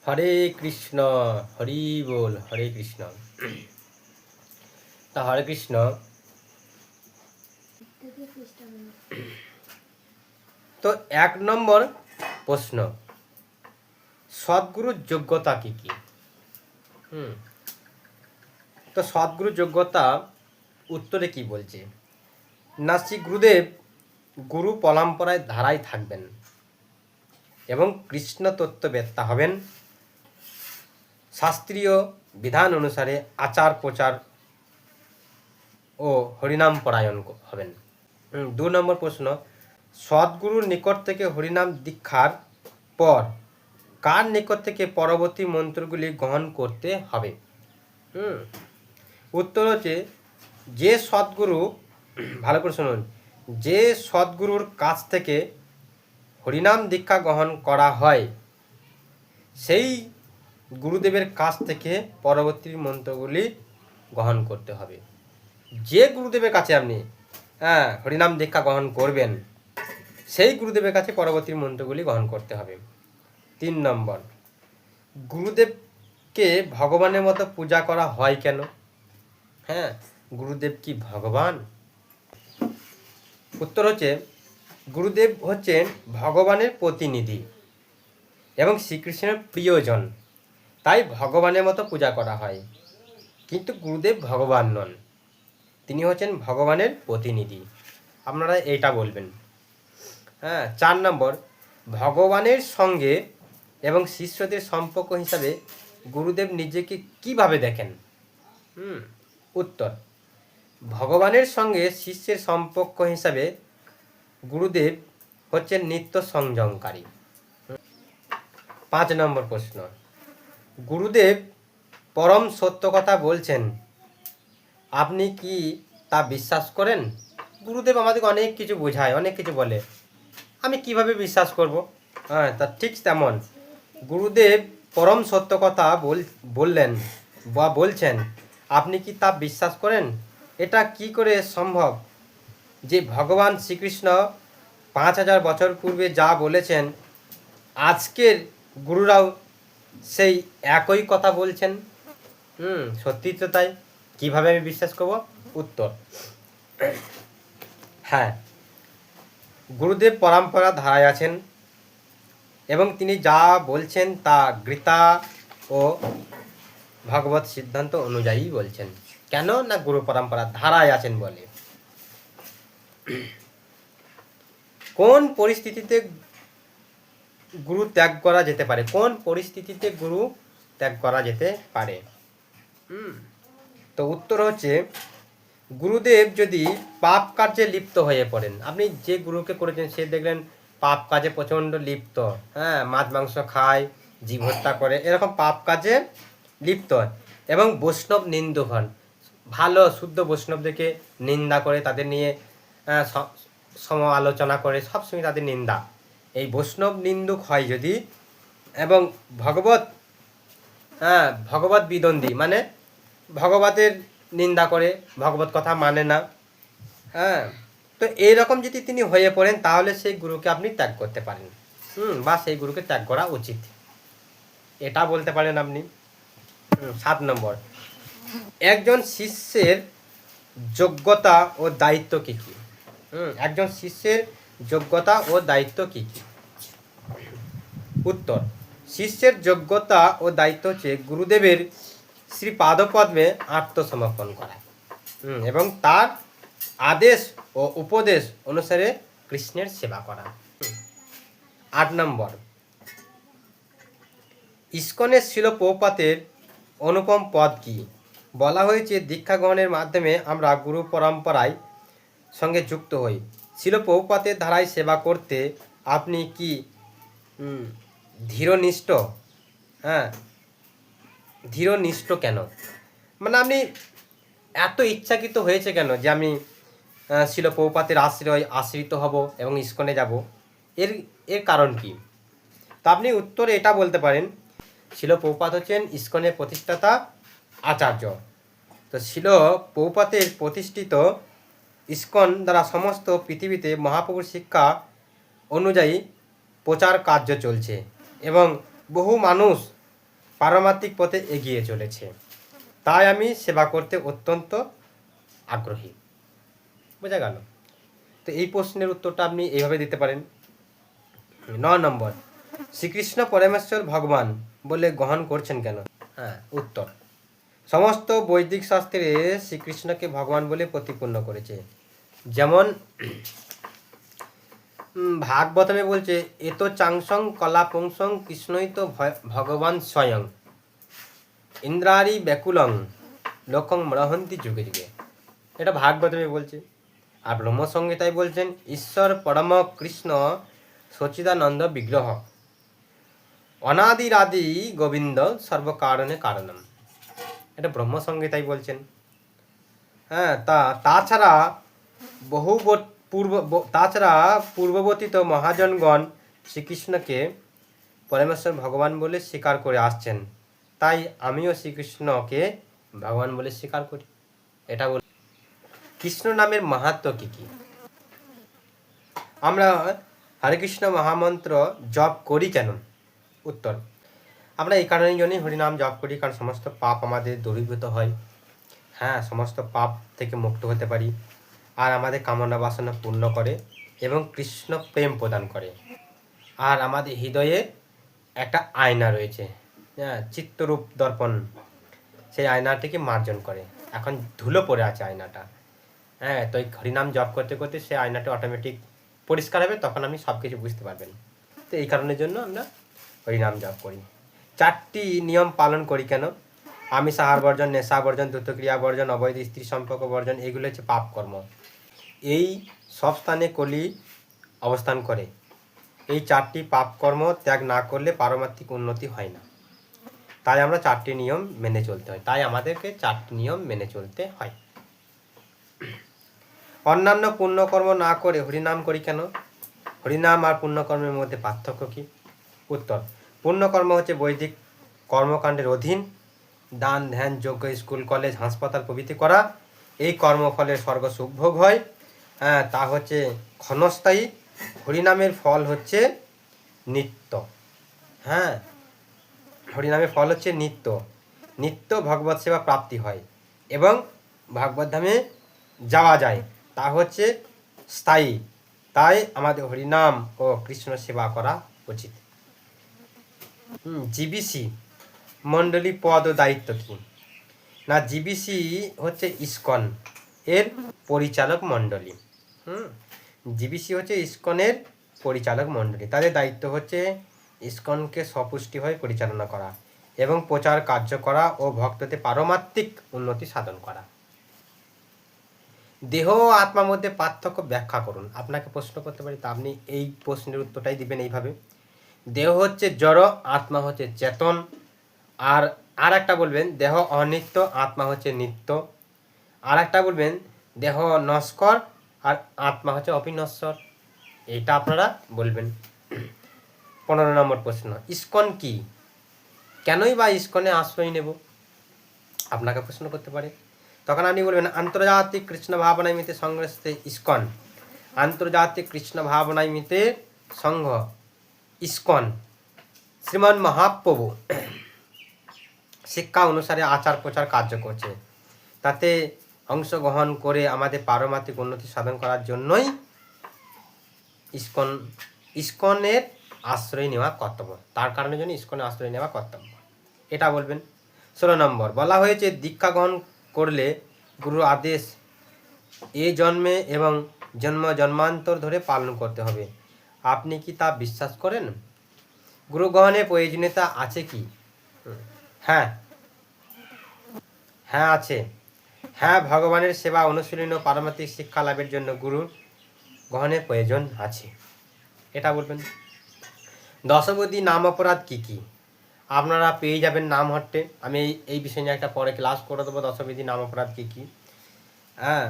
হরে কৃষ্ণ, হরি বল, হরে কৃষ্ণ। তা হরে কৃষ্ণ। তো 1 নম্বর প্রশ্ন, সদ্গুরুর যোগ্যতা কি কি? তো সদ্গুরুর যোগ্যতা উত্তরে কি বলছে না, শ্রী গুরুদেব গুরু পরম্পরায় ধারায় থাকবেন এবং কৃষ্ণ তত্ত্ববেত্তা হবেন, শাস্ত্রীয় বিধান অনুসারে আচার প্রচার ও হরিনাম পরায়ণ হবেন। 2 নম্বর প্রশ্ন, সদ্গুরুর নিকট থেকে হরিনাম দীক্ষার পর কার নিকট থেকে পরবর্তী মন্ত্রগুলি গ্রহণ করতে হবে? উত্তর হচ্ছে, যে সদ্গুরু, ভালো করে শুনুন, যে সদ্গুরুর কাছ থেকে হরিনাম দীক্ষা গ্রহণ করা হয় সেই গুরুদেবের কাছ থেকে পরবর্তী মন্ত্রগুলি গ্রহণ করতে হবে। যে গুরুদেবের কাছে আপনি হরিনাম দীক্ষা গ্রহণ করবেন সেই গুরুদেবের কাছে পরবর্তী মন্ত্রগুলি গ্রহণ করতে হবে। 3 নম্বর, গুরুদেবকে ভগবানের মতো পূজা করা হয় কেন? গুরুদেব কি ভগবান? উত্তর হচ্ছে, গুরুদেব হচ্ছেন ভগবানের প্রতিনিধি এবং শ্রীকৃষ্ণের প্রিয়জন, তাই ভগবানের মতো পূজা করা হয়। কিন্তু গুরুদেব ভগবান নন, তিনি হচ্ছেন ভগবানের প্রতিনিধি। আপনারা এইটা বলবেন। 4 নম্বর, ভগবানের সঙ্গে এবং শিষ্যদের সম্পর্ক হিসাবে গুরুদেব নিজেকে কিভাবে দেখেন? উত্তর, ভগবানের সঙ্গে শিষ্যের সম্পর্ক হিসাবে গুরুদেব হচ্ছেন নিত্য সংযমকারী। 5 নম্বর প্রশ্ন, গুরুদেব পরম সত্য কথা বলছেন, আপনি কি তা বিশ্বাস করেন? গুরুদেব আমাদেরকে অনেক কিছু বোঝায়, অনেক কিছু বলে, আমি কিভাবে বিশ্বাস করব? তা ঠিক তেমন গুরুদেব পরম সত্য কথা বললেন বা বলছেন, আপনি কি তা বিশ্বাস করেন? এটা কি করে সম্ভব যে ভগবান শ্রীকৃষ্ণ 5000 বছর পূর্বে যা বলেছেন আজকের গুরুরাও সেই একই কথা বলছেন? সত্যি তো তাই, কিভাবে আমি বিশ্বাস করব? উত্তর, গুরুদেব পরম্পরা ধারায় আছেন এবং তিনি যা বলছেন তা গীতা ও ভগবত সিদ্ধান্ত অনুযায়ী বলছেন। কেন না, গুরু পরম্পরা ধারায় আছেন বলে। কোন পরিস্থিতিতে গুরু ত্যাগ করা যেতে পারে? কোন পরিস্থিতিতে গুরু ত্যাগ করা যেতে পারে? তো উত্তর হচ্ছে, গুরুদেব যদি পাপ কার্যে লিপ্ত হয়ে পড়েন। আপনি যে গুরুকে করেছেন সে দেখলেন পাপ কাজে প্রচণ্ড লিপ্ত, মাছ মাংস খায়, জীব হত্যা করে, এরকম পাপ কাজে লিপ্ত এবং বৈষ্ণব নিন্দুক হন, ভালো শুদ্ধ বৈষ্ণবদেরকে নিন্দা করে, তাদের নিয়ে সমালোচনা করে, সবসময় তাদের নিন্দা, এই বৈষ্ণব নিন্দুক হয় যদি, এবং ভগবত বিদ্বন্দ্বী মানে ভগবতের নিন্দা করে, ভগবত কথা মানে না, তো এইরকম যদি তিনি হয়ে পড়েন তাহলে সেই গুরুকে আপনি ত্যাগ করতে পারেন, বা সেই গুরুকে ত্যাগ করা উচিত, এটা বলতে পারেন আপনি। 7 নম্বর, একজন শিষ্যের যোগ্যতা ও দায়িত্ব কী কী? একজন শিষ্যের যোগ্যতা ও দায়িত্ব কী কী? উত্তর, শিষ্যের যোগ্যতা ও দায়িত্ব হচ্ছে গুরুদেবের শ্রী পাদপদ্মে আত্মসমর্পণ করা এবং তার আদেশ ও উপদেশ অনুসারে কৃষ্ণের সেবা করা। 8 নম্বর, ইস্কনের শিল প্রপাতের অনুপম পদ কি? বলা হয়েছে দীক্ষা গ্রহণের মাধ্যমে আমরা গুরু পরম্পরায় সঙ্গে যুক্ত হই। শিল প্রপাতের ধারায় সেবা করতে আপনি কি ধীরনিষ্ঠ? ধীরনিষ্ঠ কেন? মানে আপনি এত ইচ্ছাকৃত হয়েছে কেন যে আমি শিল প্রপাতের আশ্রিত হব এবং ইস্কনে যাব? এর কারণ কি? তা আপনি উত্তরে এটা বলতে পারেন, শিল প্রপাত হচ্ছেন ইস্কনের প্রতিষ্ঠাতা আচার্য। তো শিল প্রপাতের প্রতিষ্ঠিত ইস্কন দ্বারা সমস্ত পৃথিবীতে মহাপ্রভুর শিক্ষা অনুযায়ী প্রচার কার্য চলছে এবং বহু মানুষ পারমাত্মিক পথে এগিয়ে চলেছে, তাই আমি সেবা করতে অত্যন্ত আগ্রহী। বোঝা গেল? তো এই প্রশ্নের উত্তরটা আপনি এইভাবে দিতে পারেন। 9 নম্বর, শ্রীকৃষ্ণ পরমেশ্বর ভগবান বলে গ্রহণ করছেন কেন? হ্যাঁ, উত্তর, সমস্ত বৈদিক শাস্ত্রে শ্রীকৃষ্ণকে ভগবান বলে প্রতিপন্ন করেছে। যেমন ভাগবতমে বলছে, এত চাংসং কলাপুংসং কৃষ্ণই তো ভগবান স্বয়ং ইন্দ্রারি ব্যাকুলং লোকং মরহন্তি যুগে যুগে। এটা ভাগবতমে বলছে। আর ব্রহ্মসংহিতায় বলছেন, ঈশ্বর পরম কৃষ্ণ সচিদানন্দ বিগ্রহ অনাদিরাদি গোবিন্দ সর্বকারণে কারণম। এটা ব্রহ্মসংহিতায় বলছেন। হ্যাঁ, তাছাড়া পূর্ববর্তী মহাজনগণ শ্রীকৃষ্ণকে পরমেশ্বর ভগবান বলে স্বীকার করে আসছেন, তাই আমিও শ্রীকৃষ্ণকে ভগবান বলে স্বীকার করি। এটা বল। কৃষ্ণ নামের মাহাত্ম্য কি কি? আমরা হরে কৃষ্ণ মহামন্ত্র জপ করি কেন? উত্তর, আমরা এই কারণের জন্যই হরিনাম জপ করি, কারণ সমস্ত পাপ আমাদের দূরীভূত হয়। হ্যাঁ, সমস্ত পাপ থেকে মুক্ত হতে পারি, আর আমাদের কামনা বাসনা পূর্ণ করে এবং কৃষ্ণ প্রেম প্রদান করে। আর আমাদের হৃদয়ে একটা আয়না রয়েছে, হ্যাঁ, চিত্তরূপ দর্পণ, সেই আয়নাটিকে মার্জন করে। এখন ধুলো পড়ে আছে আয়নাটা, হ্যাঁ, তো এই হরিনাম জপ করতে করতে সেই আয়নাটা অটোমেটিক পরিষ্কার হবে, তখন আপনি সব কিছু বুঝতে পারবেন। তো এই কারণের জন্য আমরা হরিনাম জপ করি। 4টি নিয়ম পালন করি কেন? আমিষ আহার বর্জন, নেশা বর্জন, দ্রুতক্রিয়া বর্জন, অবৈধ স্ত্রী সম্পর্ক বর্জন, এগুলো হচ্ছে পাপ কর্ম। এই সব স্থানে কলি অবস্থান করে। এই 4টি পাপ কর্ম ত্যাগ না করলে পারমাত্মিক উন্নতি হয় না। তাই আমরা 4টি নিয়ম মেনে চলতে হয়। তাই আমাদেরকে 4টি নিয়ম মেনে চলতে হয়। অন্যান্য পুণ্যকর্ম না করে হরিনাম করি কেন? হরিনাম আর পুণ্যকর্মের মধ্যে পার্থক্য কি? উত্তর, পুণ্যকর্ম হচ্ছে বৈদিক কর্মকাণ্ডের অধীন, দান ধ্যান যজ্ঞ, স্কুল কলেজ হাসপাতাল প্রভৃতি করা। এই কর্মফলের স্বর্গ সুখ ভোগ হয়, তা হচ্ছে ক্ষণস্থায়ী। হরিনামের ফল হচ্ছে নিত্য। হ্যাঁ, হরিনামের ফল হচ্ছে নিত্য। নিত্য ভগবত সেবা প্রাপ্তি হয় এবং ভাগবত ধামে যাওয়া যায়, তা হচ্ছে স্থায়ী। তাই আমাদের হরিনাম ও কৃষ্ণ সেবা করা উচিত। জিবিসি মণ্ডলী পদ ও দায়িত্ব কি? না, জিবিসি হচ্ছে ইসকন এর পরিচালক মণ্ডলী। জিবিসি হচ্ছে ইসকনের পরিচালক মণ্ডলী। তাদের দায়িত্ব হচ্ছে ইসকনকে সপুষ্টিভাবে পরিচালনা করা এবং প্রচার কার্য করা ও ভক্তদের পারমাত্মিক উন্নতি সাধন করা। দেহ ও আত্মার মধ্যে পার্থক্য ব্যাখ্যা করুন। আপনাকে প্রশ্ন করতে পারি, তা আপনি এই প্রশ্নের উত্তরটাই দিবেন এইভাবে, দেহ হচ্ছে জড়, আত্মা হচ্ছে চেতন। আর একটা বলবেন দেহ অনিত্য, আত্মা হচ্ছে নিত্য। আর একটা বলবেন দেহ নশ্বর আর আত্মা হচ্ছে অবিনশ্বর। এইটা আপনারা বলবেন। 15 নম্বর প্রশ্ন, ইসকন কি? কেনই বা ইসকনে আশ্রয় নেব? আপনাকে প্রশ্ন করতে পারে, তখন আপনি বলবেন আন্তর্জাতিক কৃষ্ণ ভাবনামিতে সংঘে ইসকন। আন্তর্জাতিক কৃষ্ণ ভাবনামিতে সংঘ ইসকন শ্রীমান মহাপ্রভু শিক্ষা অনুসারে আচার প্রচার কার্য করছে। তাতে অংশগ্রহণ করে আমাদের পারমাত্মিক উন্নতি সাধন করার জন্যই ইসকনের আশ্রয় নেওয়া কর্তব্য। তার কারণের জন্য ইসকনের আশ্রয় নেওয়া কর্তব্য, এটা বলবেন। 16 নম্বর, বলা হয়েছে দীক্ষা গ্রহণ করলে গুরুর আদেশ এ জন্মে এবং জন্ম জন্মান্তর ধরে পালন করতে হবে। আপনি কি তা বিশ্বাস করেন? গুরু গ্রহণের প্রয়োজনীয়তা আছে কি? হ্যাঁ আছে। হ্যাঁ, ভগবানের সেবা অনুশীলন ও পারমাত্মিক শিক্ষা লাভের জন্য গুরু গ্রহণের প্রয়োজন আছে, এটা বলবেন। দশবিধি নাম অপরাধ কি কি? আপনারা পেয়ে যাবেন নাম হট্টে। আমি এই বিষয় নিয়ে একটা পরে ক্লাস করে দেবো, দশবিধি নাম অপরাধ কি কি। হ্যাঁ,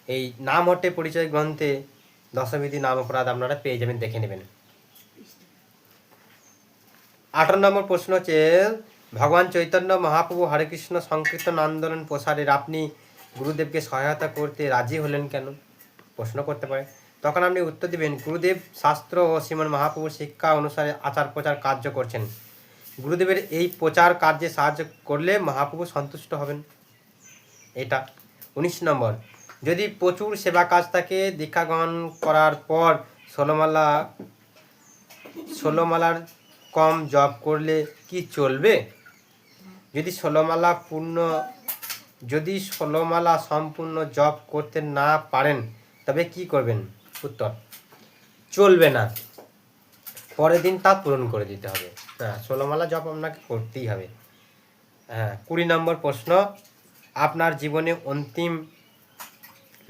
এই নাম হট্টে পরিচয় গ্রন্থে দশবিধি নাম অপরাধ আপনারা পেয়ে যাবেন, দেখে নেবেন। 18 নম্বর প্রশ্ন হচ্ছে, ভগবান চৈতন্য মহাপ্রভু হরে কৃষ্ণ সংকীর্তন আন্দোলন প্রসারের আপনি গুরুদেবকে সহায়তা করতে রাজি হলেন কেন? প্রশ্ন করতে পারে, তখন আপনি উত্তর দিবেন গুরুদেব শাস্ত্র ও শ্রীমন মহাপ্রভুর শিক্ষা অনুসারে আচার প্রচার কার্য করছেন। গুরুদেবের এই প্রচার কার্যে সাহায্য করলে মহাপ্রভু সন্তুষ্ট হবেন। এটা 19 নম্বর, যদি প্রচুর সেবা কাজ থাকে, দীক্ষা গ্রহণ করার পর ষোলোমালার কম জপ করলে কি চলবে? যদি ষোলোমালা সম্পূর্ণ জপ করতে না পারেন তবে কি করবেন? উত্তর, চলবে না, পরের দিন তা পূরণ করে দিতে হবে। হ্যাঁ, 16 জপ আপনাকে করতেই হবে। হ্যাঁ, 20 নম্বর প্রশ্ন, আপনার জীবনে অন্তিম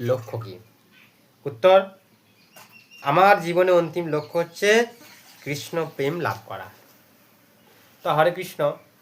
লক্ষ্য কি? উত্তর, আমার জীবনে অন্তিম লক্ষ্য হচ্ছে কৃষ্ণ প্রেম লাভ করা। তো হরে কৃষ্ণ।